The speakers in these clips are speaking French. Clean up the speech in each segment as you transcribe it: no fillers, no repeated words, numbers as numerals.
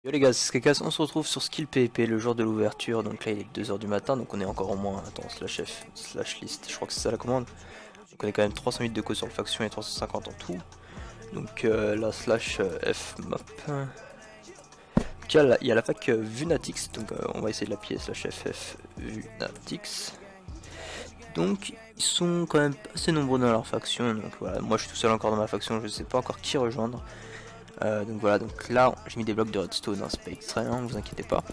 Yo les gars, c'est Skakas, on se retrouve sur Skill PvP le jour de l'ouverture, donc là il est 2 heures du matin, donc on est encore au moins, attends, slash F, slash list, je crois que c'est ça la commande. Donc on est quand même 308 de code sur le faction et 350 en tout. Donc la slash F map. Donc il y a la fac Vunatix, donc on va essayer de la piller slash FF Vunatix. Donc ils sont quand même assez nombreux dans leur faction, donc voilà, moi je suis tout seul encore dans ma faction, je sais pas encore qui rejoindre. Donc voilà, donc là j'ai mis des blocs de redstone, hein, c'est pas extrait, hein, vous inquiétez pas.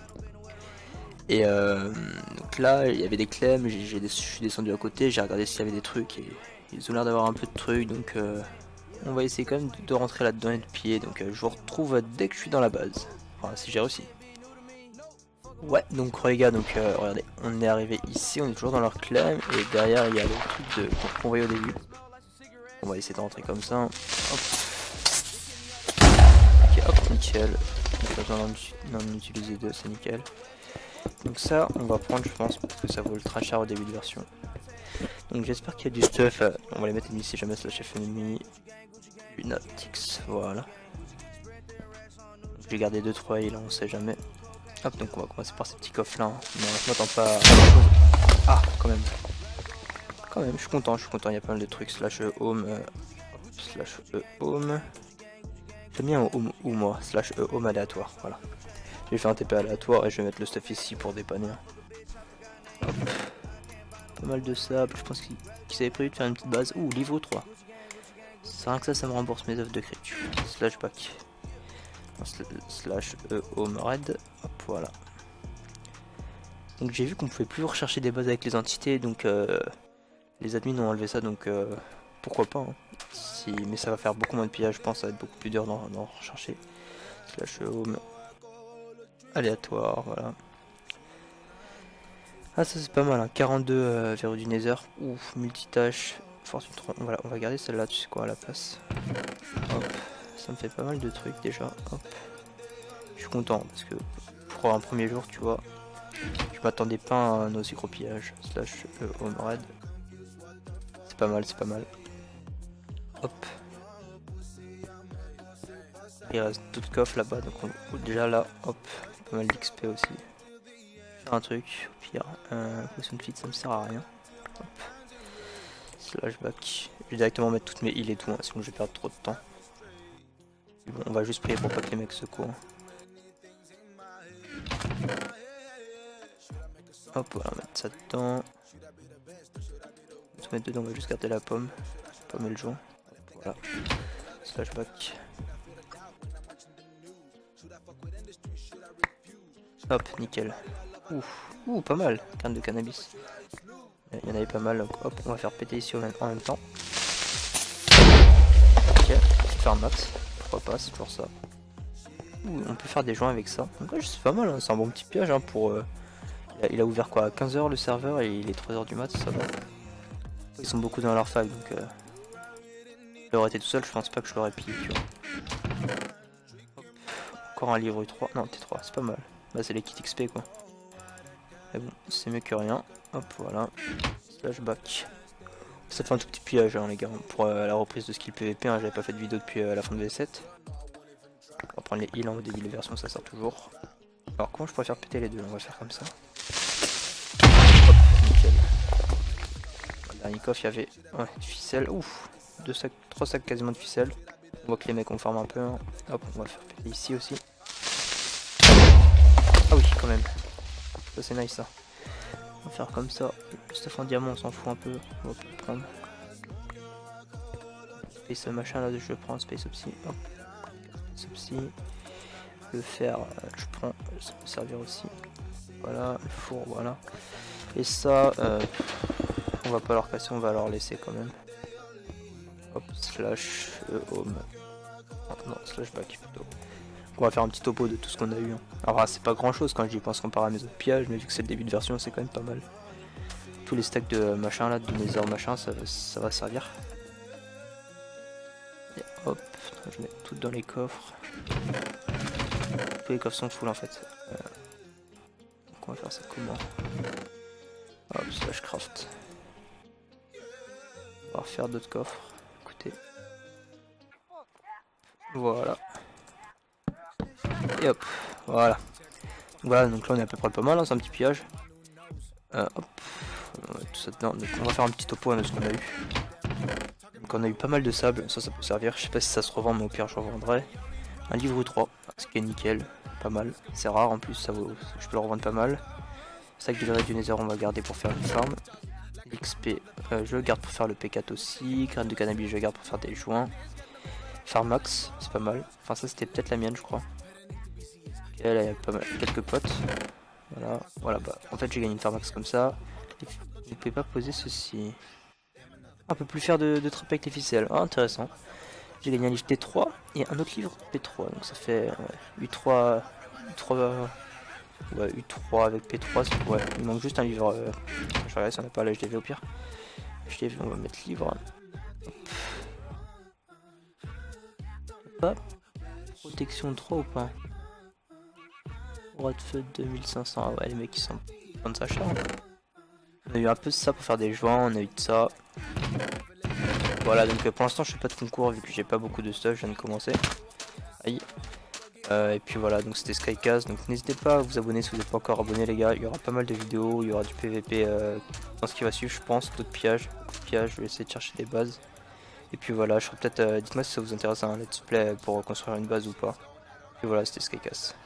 Et donc là il y avait des clemmes, je suis descendu à côté, j'ai regardé s'il y avait des trucs et ils ont l'air d'avoir un peu de trucs, donc on va essayer quand même de rentrer là-dedans et de piller. Donc je vous retrouve dès que je suis dans la base, enfin si j'ai réussi. Ouais, donc les gars, donc regardez, on est arrivé ici, on est toujours dans leur clem et derrière il y a le truc qu'on voyait au début. On va essayer de rentrer comme ça. Hop. Ok, hop, nickel. Pas besoin d'en utiliser deux, c'est nickel. Donc ça, on va prendre, je pense, parce que ça vaut ultra cher au début de version. Donc j'espère qu'il y a du stuff. On va les mettre ennemis si jamais slash F ennemi. Lunatics, voilà. J'ai gardé 2-3 heals, on sait jamais. Hop, donc on va commencer par ces petits coffres là. Hein. Non, je m'attends pas à grand chose. Ah, quand même. Quand même, je suis content, il y a pas mal de trucs. Slash home. Slash home. J'aime bien home ou moi. Slash home aléatoire, voilà. Je vais faire un TP aléatoire et je vais mettre le stuff ici pour dépanner. Hop. Pas mal de sable, je pense qu'ils avaient prévu de faire une petite base. Ouh, niveau 3. C'est rien que ça me rembourse mes œuvres de créature. Slash back. Slash home red. Hop, voilà. Donc j'ai vu qu'on pouvait plus rechercher des bases avec les entités, donc les admins ont enlevé ça, donc pourquoi pas. Hein. Mais ça va faire beaucoup moins de pillage, je pense, ça va être beaucoup plus dur d'en rechercher. Slash home aléatoire, voilà. Ah ça c'est pas mal, hein. 42 verrou du nether, ouf, multitâche, fortune 3, voilà, on va garder celle-là, tu sais quoi, à la place. Hop, ça me fait pas mal de trucs déjà, hop. Je suis content, parce que pour un premier jour, tu vois, je m'attendais pas à un aussi gros pillage. Slash home raid. C'est pas mal, c'est pas mal. Hop. Il reste tout de coffre là-bas, donc déjà là, hop, pas mal d'XP aussi. Faire un truc, au pire, potion de fit ça me sert à rien. Hop. Slash back. Je vais directement mettre toutes mes heals et tout, hein, sinon je vais perdre trop de temps. Bon, on va juste prier pour pas que les mecs se courent. Hop, voilà, on va mettre ça dedans. On va se mettre dedans, on va juste garder la pomme. Pomme et le joint. Voilà. Slash back. Hop, nickel. Ouh, pas mal. Canne de cannabis. Il y en avait pas mal, donc hop, on va faire péter ici en même temps. Ok, faire max. Pourquoi pas, c'est pour ça. Ouh, on peut faire des joints avec ça. Donc ouais, c'est pas mal, hein. C'est un bon petit piège hein, pour... Il a ouvert quoi à 15 h le serveur et il est 3 h du mat, ça va. Ils sont beaucoup dans leur fac, donc... j'aurais été tout seul, je pense pas que je l'aurais pillé, tu vois. Hop. Encore un livre 3, non T3, c'est pas mal. Bah c'est les kits XP quoi. Mais bon, c'est mieux que rien. Hop, voilà. Slash back. Ça fait un tout petit pillage hein, les gars. Pour la reprise de skill PVP, hein, j'avais pas fait de vidéo depuis la fin de V7. On va prendre les heals en début de version, ça sert toujours. Alors comment je pourrais faire péter les deux? On va faire comme ça. Hop, nickel. Dans le dernier coffre, il y avait du ficelle. Ouf, 3 sacs quasiment de ficelle. On voit que les mecs on farm un peu. Hein. Hop, on va faire péter ici aussi. Ah oui, quand même. Ça c'est nice ça. On va faire comme ça. Le stuff en diamant, on s'en fout un peu. On va pas le prendre. Space machin là, je prends Space Opsy. Hop. Space Opsy. Le fer, je prends. Ça peut servir aussi. Voilà, le four, voilà. Et ça, on va pas leur casser, on va leur laisser quand même. Hop, slash home. Non, slash back plutôt. On va faire un petit topo de tout ce qu'on a eu. Hein. Alors c'est pas grand chose quand j'y pense comparé à mes autres pillages, mais vu que c'est le début de version, c'est quand même pas mal. Tous les stacks de machin là, de nether machin, ça va servir. Et hop, je mets tout dans les coffres. Tous les coffres sont full en fait. Donc on va faire ça comment? Hop, slash craft. On va refaire d'autres coffres. Écoutez. Voilà. Et hop, voilà. Voilà, donc là on est à peu près pas mal, hein, c'est un petit pillage. Hop, tout ça dedans. Donc on va faire un petit topo hein, de ce qu'on a eu. Donc on a eu pas mal de sable, ça peut servir. Je sais pas si ça se revend, mais au pire je revendrai. Un livre 3, ce qui est nickel, pas mal. C'est rare en plus, ça vaut, je peux le revendre pas mal. Sac de grès du Nether on va garder pour faire une farm. XP, je le garde pour faire le P4 aussi. Graines de cannabis, je le garde pour faire des joints. Farmax, c'est pas mal. Enfin, ça c'était peut-être la mienne, je crois. Ok, là il y a pas mal, quelques potes. Voilà, voilà, bah en fait j'ai gagné une Farmax comme ça. Vous ne pouvez pas poser ceci. On peut plus faire de trappe avec les ficelles. Ah, intéressant. J'ai gagné un livre T3 et un autre livre P3. Donc ça fait U3, ouais, U3 avec P3. Ouais, il manque juste un livre. Je regarde si on n'a pas l'HDV au pire. HDV, on va mettre livre. Hop. Protection 3 ou pas? Roi de feu 2500. Ah ouais, les mecs ils sont de ça cher. On a eu un peu de ça pour faire des joints. On a eu de ça. Voilà, donc pour l'instant je fais pas de concours vu que j'ai pas beaucoup de stuff. Je viens de commencer. Aïe. Et puis voilà, donc c'était Skycast. Donc n'hésitez pas à vous abonner si vous n'êtes pas encore abonné, les gars. Il y aura pas mal de vidéos. Il y aura du PVP dans ce qui va suivre, je pense. D'autres pillages. Je vais essayer de chercher des bases. Et puis voilà, je ferai peut-être. Dites-moi si ça vous intéresse un let's play pour construire une base ou pas. Et voilà, c'était Skycast.